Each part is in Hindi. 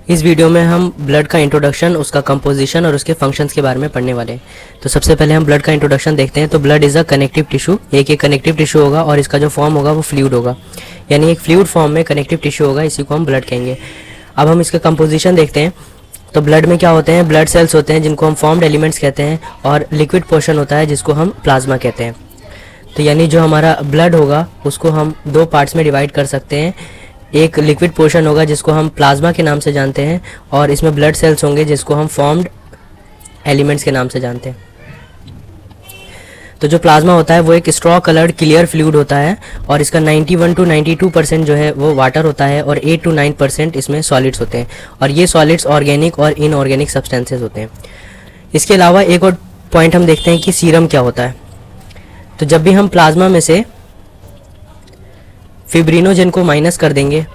इस वीडियो में हम ब्लड का इंट्रोडक्शन, उसका कंपोजिशन और उसके फंक्शंस के बारे में पढ़ने वाले हैं। तो सबसे पहले हम ब्लड का इंट्रोडक्शन देखते हैं। तो blood is a connective tissue, एक कनेक्टिव टिश्यू होगा और इसका जो फॉर्म होगा वो फ्लूइड होगा, यानी एक फ्लूइड फॉर्म में कनेक्टिव टिश्यू होगा, इसी को हम ब्लड कहेंगे। अब हम इसका कंपोजिशन देखते हैं। तो ब्लड में क्या होते हैं, ब्लड सेल्स होते हैं जिनको हम फॉर्म्ड एलिमेंट्स कहते हैं, और लिक्विड पोर्शन होता है जिसको हम प्लाज्मा कहते हैं। तो यानी जो हमारा ब्लड होगा उसको हम दो पार्ट्स में डिवाइड कर सकते हैं। एक लिक्विड पोर्शन होगा जिसको हम प्लाज्मा के नाम से जानते हैं, और इसमें ब्लड सेल्स होंगे जिसको हम फॉर्म्ड एलिमेंट्स के नाम से जानते हैं। तो जो प्लाज्मा होता है वो एक स्ट्रॉ कलर्ड क्लियर फ्लूइड होता है, और इसका 91 to 92% जो है वो वाटर होता है, और 8 to 9% इसमें सॉलिड्स होते हैं, और ये सॉलिड्स ऑर्गेनिक और इनऑर्गेनिक सब्सटेंसेस होते हैं। इसके अलावा एक और पॉइंट हम देखते हैं कि सीरम क्या होता है। तो जब भी हम प्लाज्मा में से फिब्रिनोजेन को माइनस कर देंगे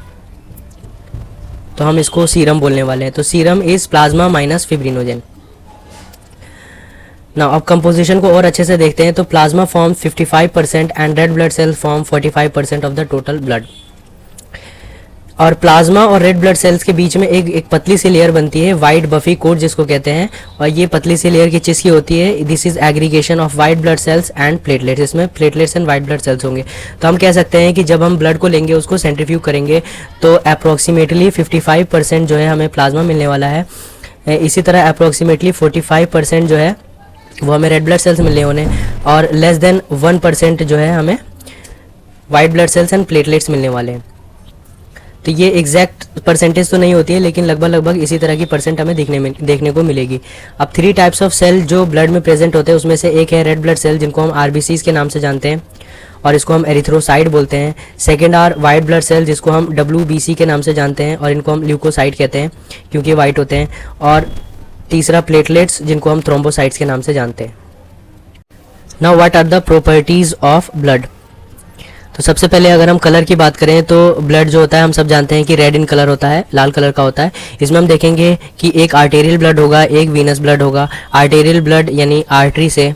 तो हम इसको सीरम बोलने वाले हैं। तो serum is plasma minus fibrinogen. ना अब कंपोजिशन को और अच्छे से देखते हैं। तो plasma form 55% and red blood cell form 45% of the total blood. और प्लाज्मा और रेड ब्लड सेल्स के बीच में एक पतली सी लेयर बनती है, वाइट बफी कोट जिसको कहते हैं, और ये पतली सी लेयर किसकी होती है, this is aggregation of white blood cells and platelets. इसमें platelets and white blood cells होंगे। तो हम कह सकते हैं कि जब हम ब्लड को लेंगे, उसको सेंट्रीफ्यूज करेंगे, तो अप्रोक्सीमेटली 55% जो है हमें प्लाज्मा मिलने वाला है। इसी तरह अप्रोक्सीमेटली 45% जो है वो हमें रेड ब्लड सेल्स मिलने होने, और लेस देन 1% जो है हमें white blood cells and platelets मिलने वाले हैं। तो ये एग्जैक्ट परसेंटेज तो नहीं होती है, लेकिन लगभग इसी तरह की परसेंट हमें देखने को मिलेगी। अब 3 टाइप्स ऑफ सेल जो ब्लड में प्रेजेंट होते हैं, उसमें से एक है रेड ब्लड सेल जिनको हम आरबीसीज के नाम से जानते हैं, और इसको हम एरिथ्रोसाइट बोलते हैं। Second are white blood cell जिसको हम डब्ल्यूबीसी के नाम से जानते हैं, और इनको हम ल्यूकोसाइट कहते हैं क्योंकि वाइट होते हैं। और तीसरा प्लेटलेट्स जिनको हम थ्रोम्बोसाइट्स के नाम से जानते हैं। Now what are the properties of blood. तो सबसे पहले अगर हम कलर की बात करें तो ब्लड जो होता है हम सब जानते हैं कि रेड इन कलर होता है, लाल कलर का होता है। इसमें हम देखेंगे कि एक आर्टेरियल ब्लड होगा, एक वीनस ब्लड होगा। आर्टेरियल ब्लड यानी आर्टरी से,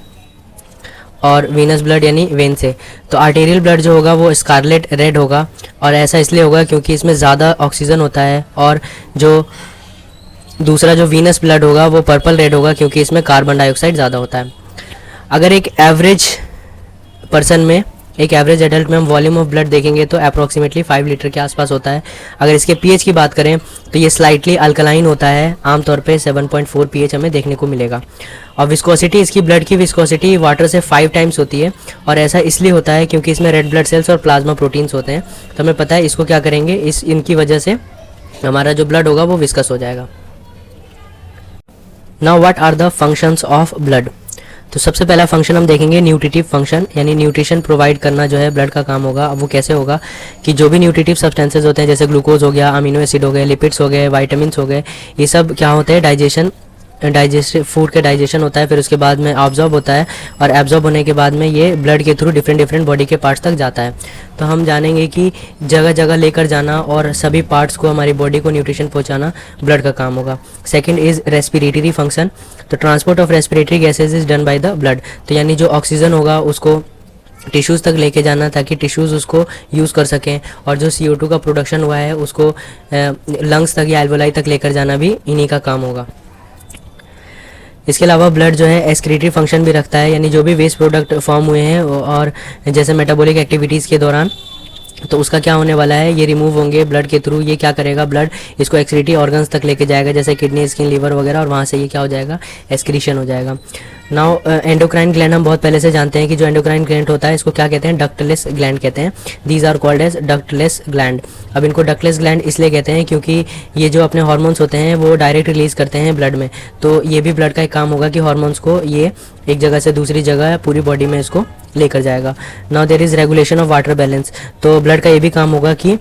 और वीनस ब्लड यानी वेन से। तो आर्टेरियल ब्लड जो होगा वो स्कारलेट रेड होगा, और ऐसा इसलिए होगा क्योंकि इसमें ज़्यादा ऑक्सीजन होता है। और जो दूसरा जो वीनस ब्लड होगा वो पर्पल रेड होगा क्योंकि इसमें कार्बन डाइऑक्साइड ज़्यादा होता है। अगर एक एवरेज पर्सन में, एक एवरेज एडल्ट में हम वॉल्यूम ऑफ ब्लड देखेंगे तो अप्रॉक्सीमेटली 5 लीटर के आसपास होता है। अगर इसके पीएच की बात करें तो ये स्लाइटली अल्कलाइन होता है, आमतौर पे 7.4 पीएच हमें देखने को मिलेगा। और विस्कोसिटी, इसकी ब्लड की विस्कोसिटी वाटर से 5 टाइम्स होती है, और ऐसा इसलिए होता है क्योंकि इसमें रेड ब्लड सेल्स और प्लाज्मा प्रोटीन्स होते हैं। तो हमें पता है इसको क्या करेंगे, इनकी वजह से हमारा जो ब्लड होगा वो विस्कस हो जाएगा। Now what are the functions of blood. तो सबसे पहला फंक्शन हम देखेंगे न्यूट्रिटिव फंक्शन, यानी न्यूट्रिशन प्रोवाइड करना जो है ब्लड का काम होगा। अब वो कैसे होगा कि जो भी न्यूट्रिटिव सब्सटेंसेज होते हैं, जैसे ग्लूकोज हो गया, अमीनो एसिड हो गए, लिपिड्स हो गए, वाइटामिन्स हो गए, ये सब क्या होते हैं, डाइजेस्टिव फूड के डाइजेशन होता है, फिर उसके बाद में ऑब्जॉर्ब होता है, और एब्जॉर्ब होने के बाद में ये ब्लड के थ्रू डिफरेंट बॉडी के पार्ट्स तक जाता है। तो हम जानेंगे कि जगह जगह लेकर जाना और सभी पार्ट्स को, हमारी बॉडी को न्यूट्रिशन पहुंचाना ब्लड का काम होगा। Second is respiratory function. तो transport of respiratory gases is done by the blood. तो यानी जो ऑक्सीजन होगा उसको टिश्यूज़ तक लेके जाना ताकि टिश्यूज़ उसको यूज़ कर सकें, और जो CO2 का प्रोडक्शन हुआ है उसको लंग्स तक या एल्वोलाई तक लेकर जाना भी इन्हीं का काम होगा। इसके अलावा ब्लड जो है एक्सक्रीटरी फंक्शन भी रखता है, यानी जो भी वेस्ट प्रोडक्ट फॉर्म हुए हैं और जैसे मेटाबॉलिक एक्टिविटीज़ के दौरान, तो उसका क्या होने वाला है, ये रिमूव होंगे ब्लड के थ्रू। ये क्या करेगा, ब्लड इसको एक्सक्रीटरी ऑर्गन्स तक लेके जाएगा, जैसे किडनी, स्किन, लीवर वगैरह, और वहाँ से ये क्या हो जाएगा, एक्सक्रीशन हो जाएगा। नाउ एंडोक्राइन ग्लैंड हम बहुत पहले से जानते हैं कि जो एंडोक्राइन ग्लैंड होता है इसको क्या कहते हैं, डक्टलेस ग्लैंड कहते हैं। These are called as ductless gland. अब इनको डक्टलेस ग्लैंड इसलिए कहते हैं क्योंकि ये जो अपने हार्मोन्स होते हैं वो डायरेक्ट रिलीज करते हैं ब्लड में। तो ये भी ब्लड का एक काम होगा कि हार्मोन्स को ये एक जगह से दूसरी जगह पूरी बॉडी में इसको लेकर जाएगा। Now there is regulation of water balance. तो ब्लड का ये भी काम होगा कि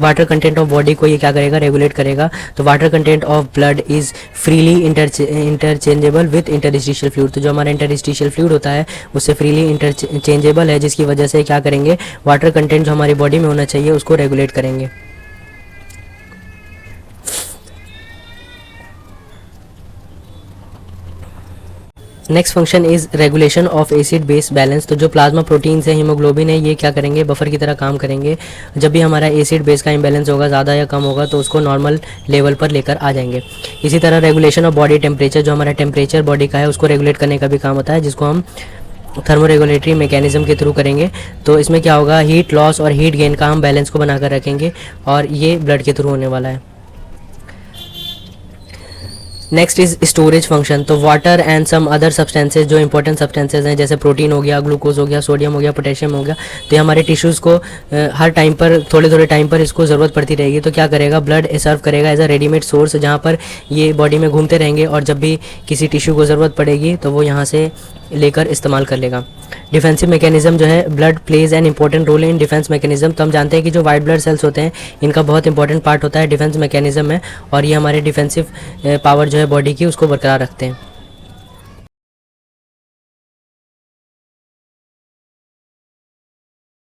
वाटर कंटेंट ऑफ बॉडी को ये क्या करेगा, रेगुलेट करेगा। तो water content of blood is freely interchangeable with interstitial fluid. तो जो हमारा इंटरस्टिशियल फ्लूइड होता है उससे फ्रीली इंटरचेंजेबल है, जिसकी वजह से क्या करेंगे, वाटर कंटेंट जो हमारी बॉडी में होना चाहिए उसको रेगुलेट करेंगे। Next function is regulation of acid base balance. तो जो प्लाज्मा प्रोटीन्स है, हीमोग्लोबिन है, ये क्या करेंगे, बफर की तरह काम करेंगे। जब भी हमारा एसिड बेस का इम्बैलेंस होगा, ज़्यादा या कम होगा, तो उसको नॉर्मल लेवल पर लेकर आ जाएंगे। इसी तरह रेगुलेशन ऑफ बॉडी टेम्परेचर, जो हमारा टेम्परेचर बॉडी का है उसको रेगुलेट करने का भी काम होता है, जिसको हम थर्मोरेगुलेटरी मैकेनिज्म के थ्रू करेंगे। तो इसमें क्या होगा, हीट लॉस और हीट गेन का हम बैलेंस को बनाकर रखेंगे और ये ब्लड के थ्रू होने वाला है। Next is storage function. तो water and some other substances, जो इंपॉर्टेंट सब्सटेंसेज हैं, जैसे प्रोटीन हो गया, ग्लूकोज हो गया, सोडियम हो गया, पोटेशियम हो गया, तो ये हमारे टिश्यूज़ को हर टाइम पर, थोड़े थोड़े टाइम पर इसको ज़रूरत पड़ती रहेगी। तो क्या करेगा, ब्लड सर्व करेगा एज अ रेडीमेड सोर्स, जहाँ पर ये बॉडी में घूमते रहेंगे और जब भी किसी टिश्यू को ज़रूरत पड़ेगी तो वो यहाँ से लेकर इस्तेमाल कर लेगा। डिफेंसिव मैकेनिज्म जो है, blood plays an important role in defence mechanism. तो हम जानते हैं कि जो वाइट ब्लड सेल्स होते हैं, इनका बहुत इंपॉर्टेंट पार्ट होता है डिफेंस मैकेनिज्म में, और ये हमारे डिफेंसिव पावर जो है बॉडी की, उसको बरकरार रखते हैं।